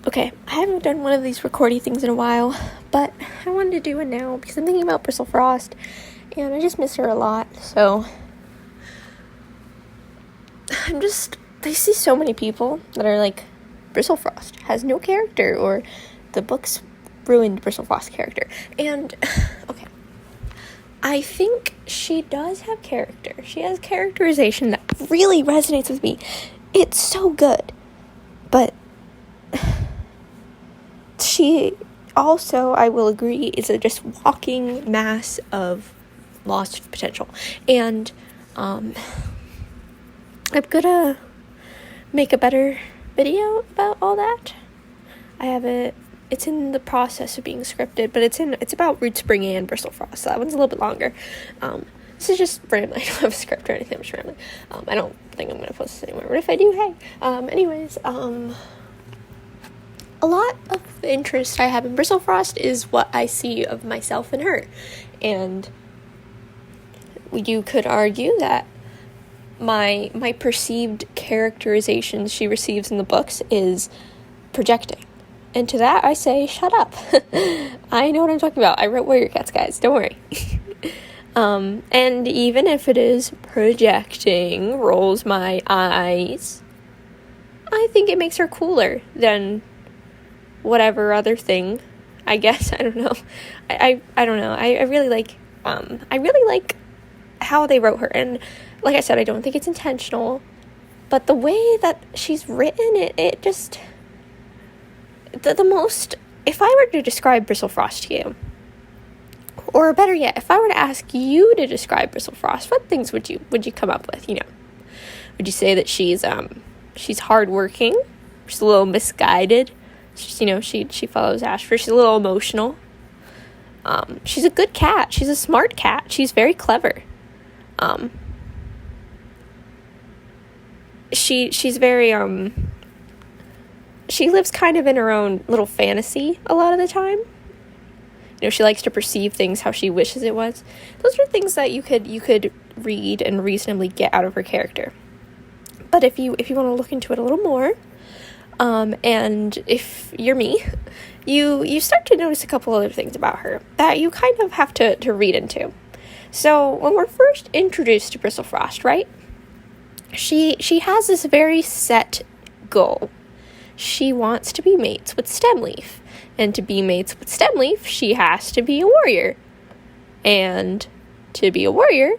Okay, I haven't done one of these recordy things in a while, but I wanted to do it now because I'm thinking about Bristlefrost, and I just miss her a lot, so I see so many people that are like, Bristlefrost has no character, or the books ruined Bristlefrost's character, and, okay, I think she does have character. She has characterization that really resonates with me. It's so good, but she also, I will agree, is a just walking mass of lost potential. And I'm gonna make a better video about all that. I have it. It's in the process of being scripted, but it's about Rootspring and Bristlefrost. So that one's a little bit longer. This is just rambling. I don't have a script or anything. I'm just rambling. I don't think I'm gonna post this anymore. But if I do, hey. A lot of the interest I have in Bristlefrost is what I see of myself in her. And you could argue that my perceived characterization she receives in the books is projecting. And to that I say, shut up. I know what I'm talking about. I wrote Warrior Cats, guys. Don't worry. And even if it is projecting, rolls my eyes, I think it makes her cooler than whatever other thing, I guess. I don't know. I don't know. I really like how they wrote her, and like I said, I don't think it's intentional, but the way that she's written it just the most, if I were to describe Bristlefrost to you, or better yet, if I were to ask you to describe Bristlefrost, what things would you come up with? Would you say that she's hardworking, she's a little misguided, she follows Ashford, she's a little emotional, she's a good cat, she's a smart cat, she's very clever, she's very she lives kind of in her own little fantasy a lot of the time. She likes to perceive things how she wishes it was. Those are things that you could read and reasonably get out of her character. But if you want to look into it a little more, and if you're me, you start to notice a couple other things about her that you kind of have to read into. So when we're first introduced to Bristlefrost, right, she has this very set goal. She wants to be mates with Stemleaf. And to be mates with Stemleaf, she has to be a warrior. And to be a warrior,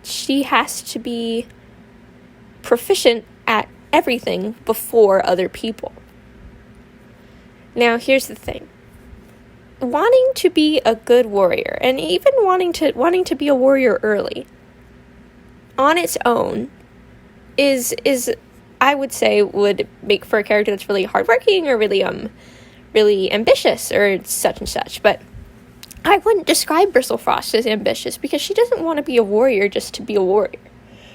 she has to be proficient at everything before other people. Now, here's the thing. Wanting to be a good warrior, and even wanting to be a warrior early, on its own, is I would say would make for a character that's really hardworking or really ambitious or such and such. But I wouldn't describe Bristlefrost as ambitious, because she doesn't want to be a warrior just to be a warrior.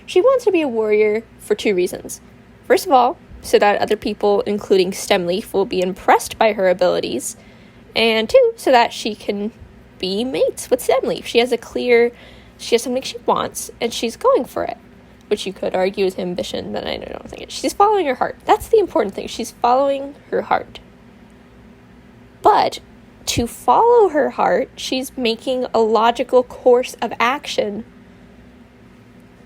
She wants to be a warrior for two reasons. First of all, so that other people, including Stemleaf, will be impressed by her abilities. And two, so that she can be mates with Stemleaf. She has something she wants, and she's going for it. Which you could argue is ambition, but I don't think it. She's following her heart. That's the important thing. She's following her heart. But to follow her heart, she's making a logical course of action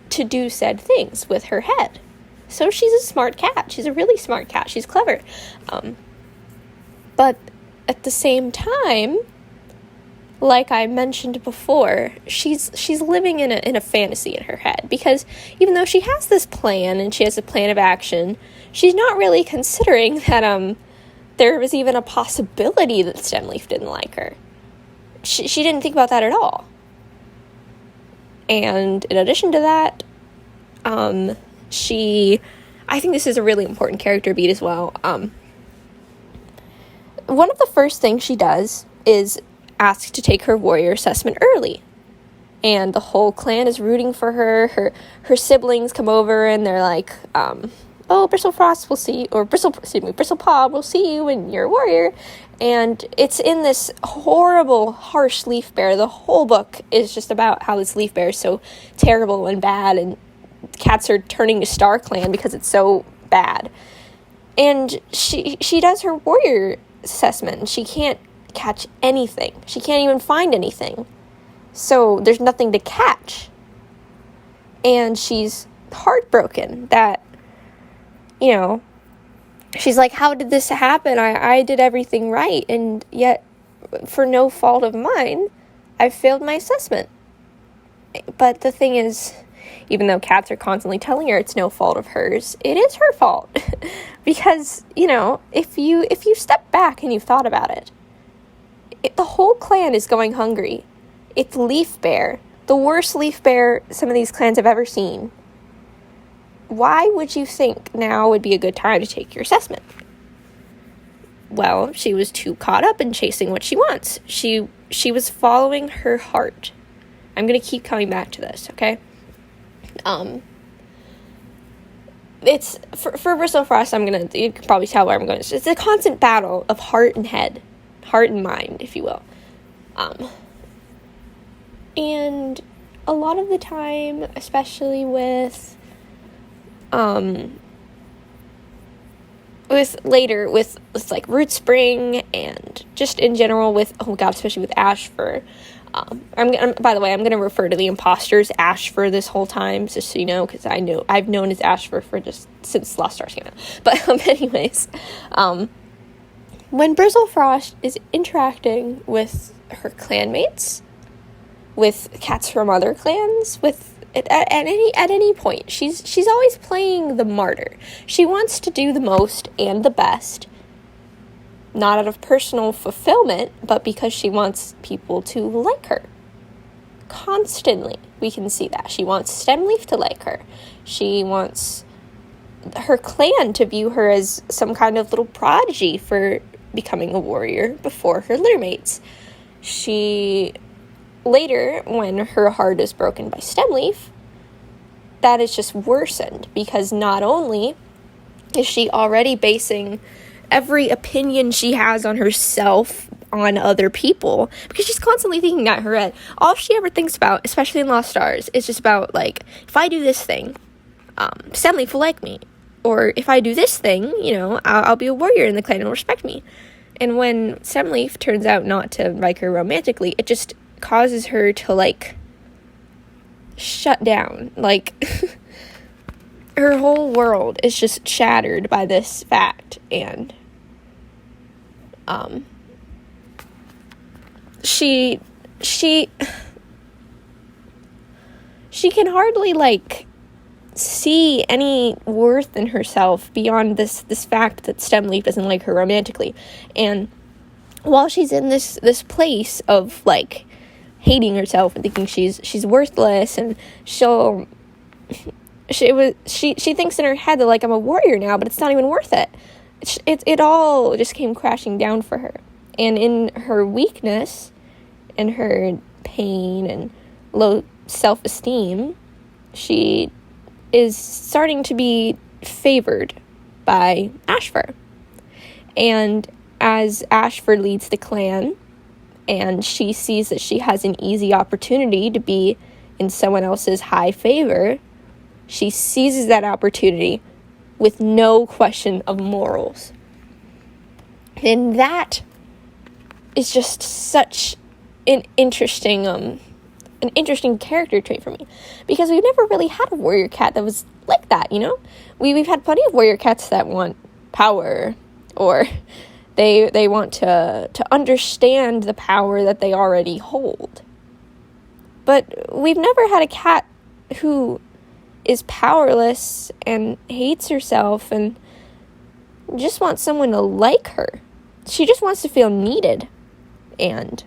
to do said things with her head. So she's a smart cat. She's a really smart cat. She's clever. But at the same time, like I mentioned before, she's living in a fantasy in her head, because even though she has this plan and she has a plan of action, she's not really considering that there was even a possibility that Stemleaf didn't like her. She didn't think about that at all. And in addition to that, I think this is a really important character beat as well. One of the first things she does is asked to take her warrior assessment early, and the whole clan is rooting for her. Her siblings come over and they're like, oh, Bristlefrost will see, or Bristlepaw will see you when you're a warrior. And it's in this horrible, harsh leaf bear. The whole book is just about how this leaf bear is so terrible and bad, and cats are turning to StarClan because it's so bad. And she does her warrior assessment. She can't catch anything. She can't even find anything. So there's nothing to catch. And she's heartbroken that, she's like, how did this happen? I did everything right, and yet, for no fault of mine, I failed my assessment. But the thing is, even though cats are constantly telling her it's no fault of hers, it is her fault. Because, if you step back and you've thought about it, the whole clan is going hungry. It's Leaf Bear, the worst Leaf Bear some of these clans have ever seen. Why would you think now would be a good time to take your assessment? Well, she was too caught up in chasing what she wants. She was following her heart. I'm going to keep coming back to this, okay? It's, for bristlefrost, you can probably tell where I'm going. It's a constant battle of heart and head. Heart and mind, if you will. And a lot of the time, especially with like Root Spring, and just in general with, especially with Ashfur. By the way, I'm gonna refer to the imposter as Ashfur this whole time, just so you know, because I've known as Ashfur for just since Lost Stars came out. But anyways, when Bristlefrost is interacting with her clanmates, with cats from other clans, at any point, she's always playing the martyr. She wants to do the most and the best, not out of personal fulfillment, but because she wants people to like her. Constantly, we can see that. She wants Stemleaf to like her. She wants her clan to view her as some kind of little prodigy for becoming a warrior before her littermates. Later, when her heart is broken by Stemleaf, that is just worsened, because not only is she already basing every opinion she has on herself on other people, because she's constantly thinking at her head. All she ever thinks about, especially in Lost Stars, is just about, like, if I do this thing, Stemleaf will like me. Or if I do this thing, I'll be a warrior and the clan will respect me. And when Stemleaf turns out not to like her romantically, it just causes her to, like, shut down. Like, her whole world is just shattered by this fact. And she can hardly, like, see any worth in herself beyond this fact that Stemleaf doesn't like her romantically. And while she's in this place of, like, hating herself and thinking she's worthless, and she thinks in her head that, like, I'm a warrior now, but it's not even worth it. It all just came crashing down for her. And in her weakness and her pain and low self-esteem, she is starting to be favored by Ashfur. And as Ashfur leads the clan, and she sees that she has an easy opportunity to be in someone else's high favor, she seizes that opportunity with no question of morals. And that is just such an interesting character trait for me, because we've never really had a warrior cat that was like that. We've had plenty of warrior cats that want power, or they want to understand the power that they already hold. But we've never had a cat who is powerless and hates herself and just wants someone to like her. She just wants to feel needed. And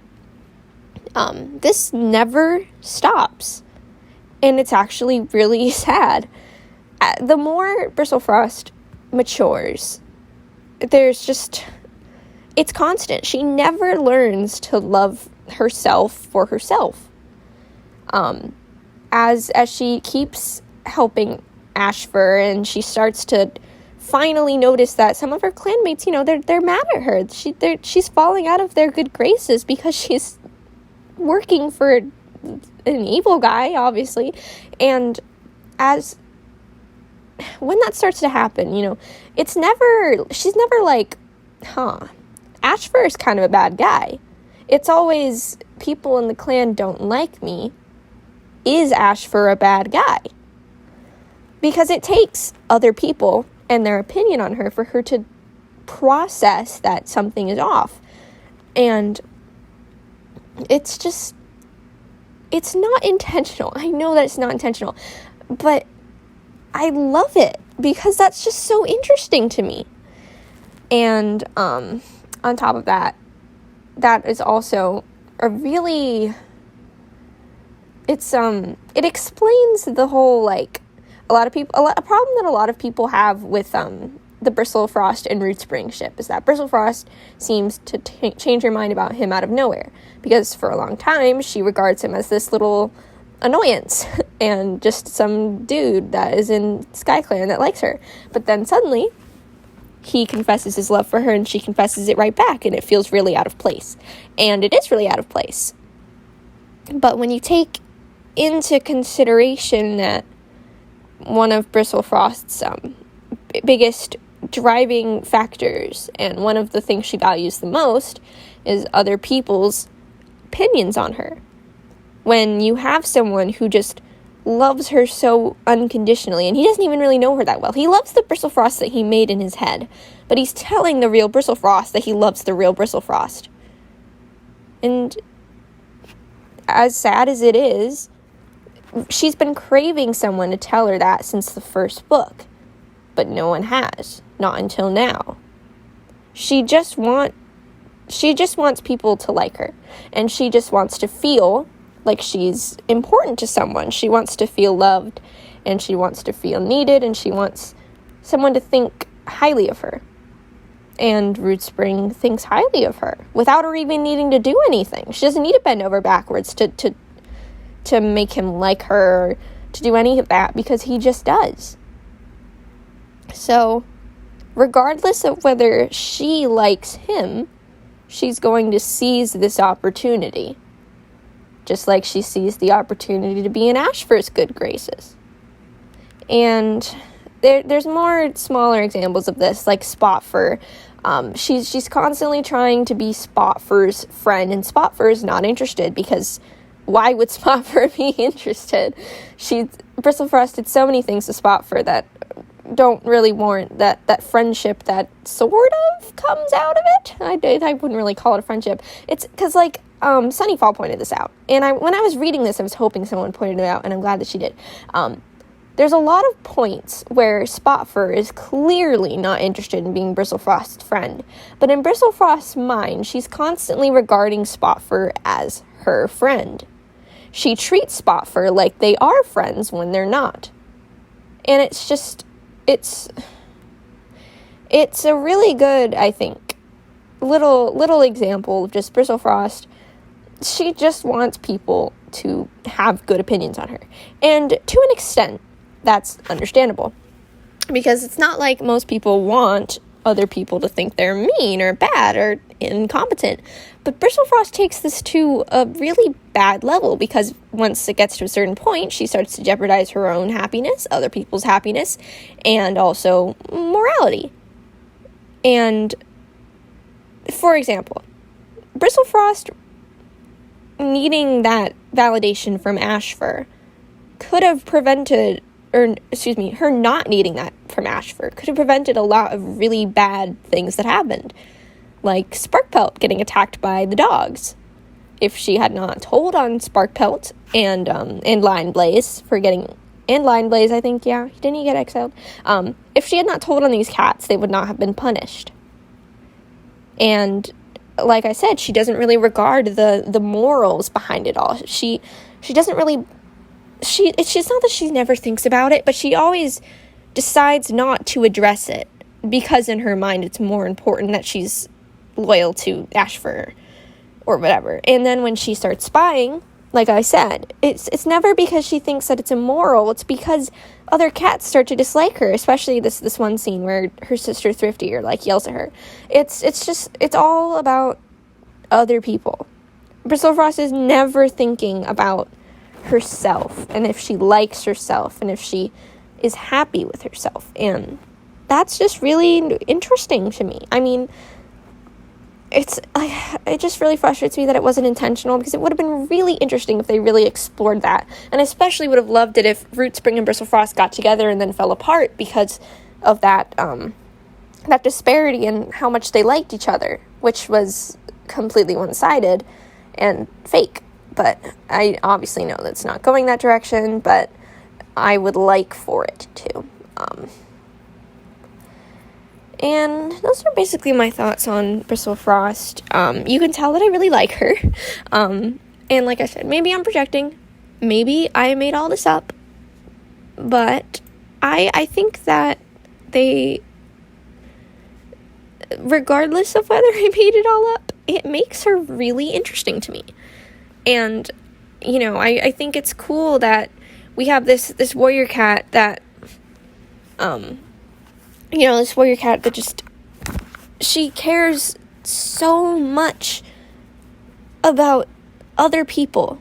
this never stops. And it's actually really sad. The more Bristlefrost matures, it's constant. She never learns to love herself for herself. As she keeps helping Ashfur, and she starts to finally notice that some of her clanmates, they're mad at her. She's falling out of their good graces because she's working for an evil guy, obviously. And as when that starts to happen, she's never like, Ashfur is kind of a bad guy. It's always, people in the clan don't like me. Is Ashfur a bad guy? Because it takes other people and their opinion on her for her to process that something is off. And it's not intentional. I know that it's not intentional, but I love it because that's just so interesting to me. And on top of that, that is also a really, it explains the whole, like, a problem that a lot of people have with the bristlefrost and rootspring ship is that bristlefrost seems to change her mind about him out of nowhere, because for a long time she regards him as this little annoyance and just some dude that is in SkyClan that likes her. But then suddenly he confesses his love for her and she confesses it right back, and it feels really out of place. And it is really out of place. But when you take into consideration that one of bristlefrost's biggest driving factors, and one of the things she values the most, is other people's opinions on her. When you have someone who just loves her so unconditionally, and he doesn't even really know her that well. He loves the bristlefrost that he made in his head, but he's telling the real bristlefrost that he loves the real bristlefrost. And as sad as it is, she's been craving someone to tell her that since the first book, but no one has, not until now. She just wants people to like her, and she just wants to feel like she's important to someone. She wants to feel loved, and she wants to feel needed, and she wants someone to think highly of her. And Rootspring thinks highly of her without her even needing to do anything. She doesn't need to bend over backwards to make him like her, or to do any of that, because he just does. So, regardless of whether she likes him, she's going to seize this opportunity. Just like she seized the opportunity to be in Ashfur's good graces. And there's more smaller examples of this, like Spotfur. She's constantly trying to be Spotfur's friend, and Spotfur is not interested, because why would Spotfur be interested? Bristlefrost did so many things to Spotfur that don't really warrant that friendship that sort of comes out of it. I wouldn't really call it a friendship. It's because, like, Sunnyfall pointed this out. And when I was reading this, I was hoping someone pointed it out, and I'm glad that she did. There's a lot of points where Spotfur is clearly not interested in being Bristlefrost's friend. But in Bristlefrost's mind, she's constantly regarding Spotfur as her friend. She treats Spotfur like they are friends when they're not. And it's just, it's a really good, I think, little example of just Bristlefrost. She just wants people to have good opinions on her. And to an extent, that's understandable. Because it's not like most people want other people to think they're mean or bad or incompetent. But Bristlefrost takes this to a really bad level, because once it gets to a certain point, she starts to jeopardize her own happiness, other people's happiness, and also morality. And, for example, Bristlefrost needing that validation from Ashfur could have prevented, her not needing that from Ashfur could have prevented a lot of really bad things that happened. Like Sparkpelt getting attacked by the dogs. If she had not told on Sparkpelt and Lion Blaze Lion Blaze, I think, yeah, didn't he get exiled? If she had not told on these cats, they would not have been punished. And like I said, she doesn't really regard the morals behind it all. She doesn't really. It's not that she never thinks about it, but she always decides not to address it, because in her mind it's more important that she's loyal to Ashfur or whatever. And then when she starts spying, like I said, it's never because she thinks that it's immoral. It's because other cats start to dislike her, especially this one scene where her sister Thrifty yells at her. It's all about other people. Bristlefrost is never thinking about herself, and if she likes herself, and if she is happy with herself, and that's just really interesting to me. I mean, it just really frustrates me that it wasn't intentional, because it would have been really interesting if they really explored that. And I especially would have loved it if Root Spring and Bristlefrost got together and then fell apart because of that disparity in how much they liked each other, which was completely one-sided and fake. But I obviously know that's not going that direction, but I would like for it to. And those are basically my thoughts on Bristlefrost. You can tell that I really like her. And like I said, maybe I'm projecting. Maybe I made all this up. But I think that they, regardless of whether I made it all up, it makes her really interesting to me. And, you know, I think it's cool that we have this warrior cat that, this warrior cat that just, she cares so much about other people.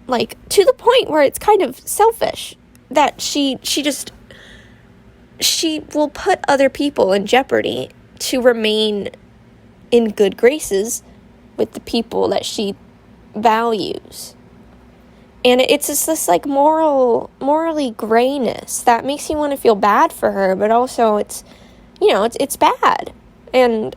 Like, to the point where it's kind of selfish, that she will put other people in jeopardy to remain in good graces with the people that she values. And it's just this, like, morally grayness that makes you want to feel bad for her, but also it's bad. And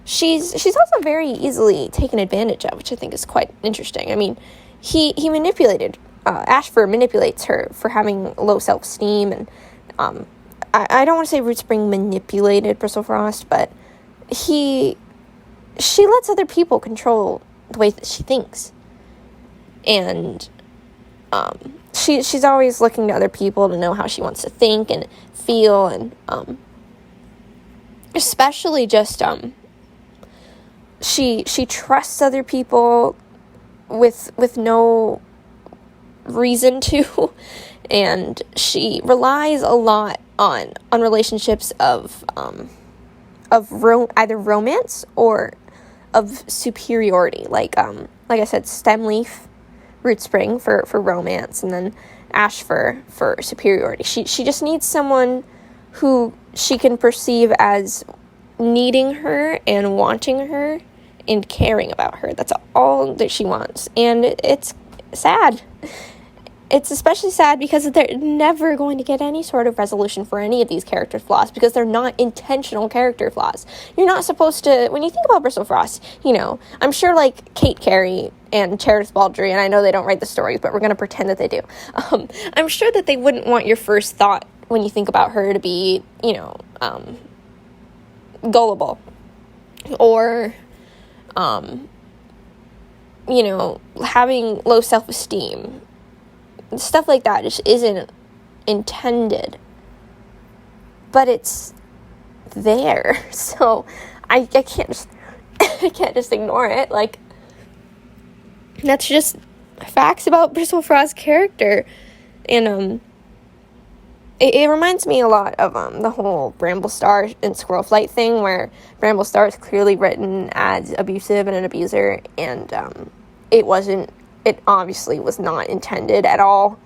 she's also very easily taken advantage of, which I think is quite interesting. I mean, he manipulated, Ashfur manipulates her for having low self-esteem, and I don't want to say Root Spring manipulated Bristlefrost, but she lets other people control the way that she thinks. And she's always looking to other people to know how she wants to think and feel, and especially just she trusts other people with no reason to, and she relies a lot on relationships of either romance or of superiority, like I said, Stem Leaf, Root Spring for romance, and then Ashfur for superiority. She just needs someone who she can perceive as needing her and wanting her and caring about her. That's all that she wants. And it's sad. It's especially sad because they're never going to get any sort of resolution for any of these character flaws, because they're not intentional character flaws. You're not supposed to, when you think about Bristlefrost, I'm sure, like, Kate Carey and Cheris Baldry, and I know they don't write the stories, but we're going to pretend that they do. I'm sure that they wouldn't want your first thought when you think about her to be, gullible, or, having low self-esteem. Stuff like that just isn't intended, but it's there, so I can't just ignore it. Like, that's just facts about Bristlefrost's character. And it reminds me a lot of the whole Bramblestar and Squirrel Flight thing, where Bramblestar is clearly written as abusive and an abuser, and it obviously was not intended at all,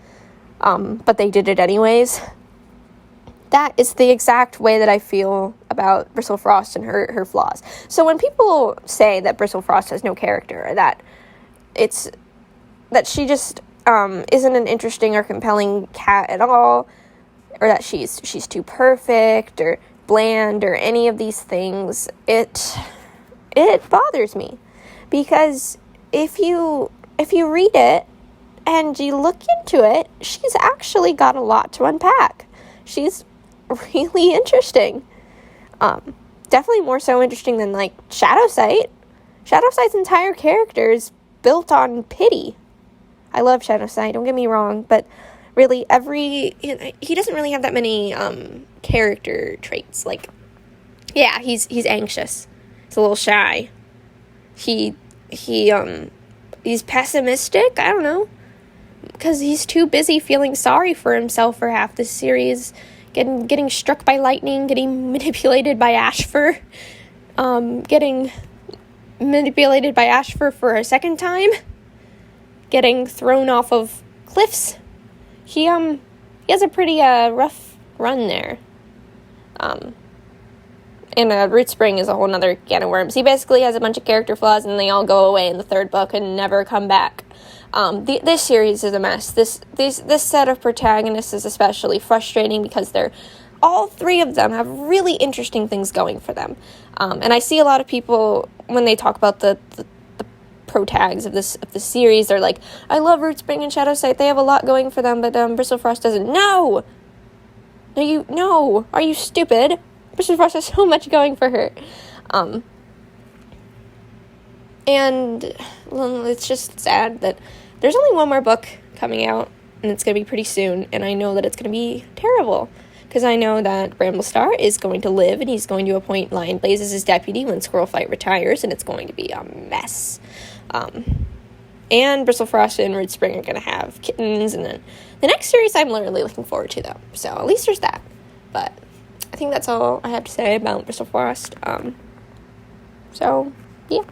but they did it anyways. That is the exact way that I feel about Bristlefrost and her flaws. So when people say that Bristlefrost has no character, or that she just isn't an interesting or compelling cat at all, or that she's too perfect or bland or any of these things, it bothers me, because if you read it and you look into it, she's actually got a lot to unpack. She's really interesting. Definitely more so interesting than, like, Shadowsight. Shadowsight's entire character is built on pity. I love Shadowsight, don't get me wrong, but really he doesn't really have that many character traits. Like, yeah, he's anxious. He's a little shy. He's pessimistic, I don't know, because he's too busy feeling sorry for himself for half the series, getting struck by lightning, getting manipulated by Ashfur, getting manipulated by Ashfur for a second time, getting thrown off of cliffs. he has a pretty rough run there. And Root Spring is a whole nother can of worms. He basically has a bunch of character flaws, and they all go away in the third book and never come back. This series is a mess. This set of protagonists is especially frustrating because all three of them have really interesting things going for them. And I see a lot of people, when they talk about the protags of the series, they're like, I love Root Spring and Shadowsight, they have a lot going for them, but Bristlefrost doesn't. No! Are you stupid? Bristlefrost has so much going for her. And it's just sad that there's only one more book coming out, and it's going to be pretty soon, and I know that it's going to be terrible, because I know that Bramblestar is going to live, and he's going to appoint Lionblaze as his deputy when Squirrelfight retires, and it's going to be a mess. And Bristlefrost and Root Spring are going to have kittens, and then the next series I'm really looking forward to, though, so at least there's that. But I think that's all I have to say about Bristlefrost. So, yeah.